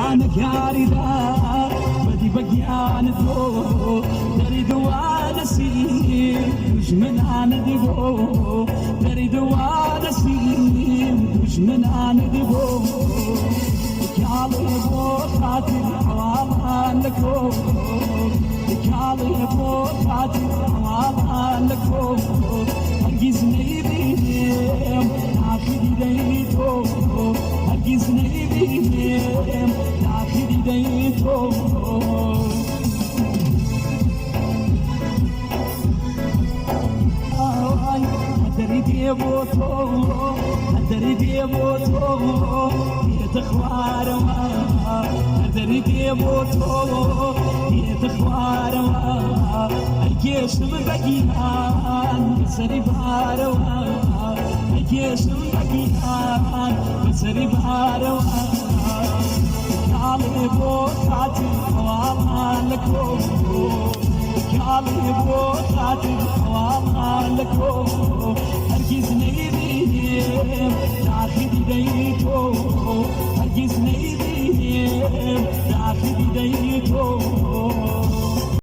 عنك يا رضا بدي بقيان ذو تريد وانسي مش من عندبو تريد وانسي مش من عندبو كالبو خاطر حوالان لكو كالبو خاطر حوالان لكو هرقزني بيهم آخر ديتو هرقزني بيهم آخر ديتو دريدي بوتو دريدي بوتو يتخوار دريدي بوتو يتخوار الجيش بقيان بسري بارو الجيش بقيان بسري بارو كالي بوتاتي والكو كالي بوتاتي والكو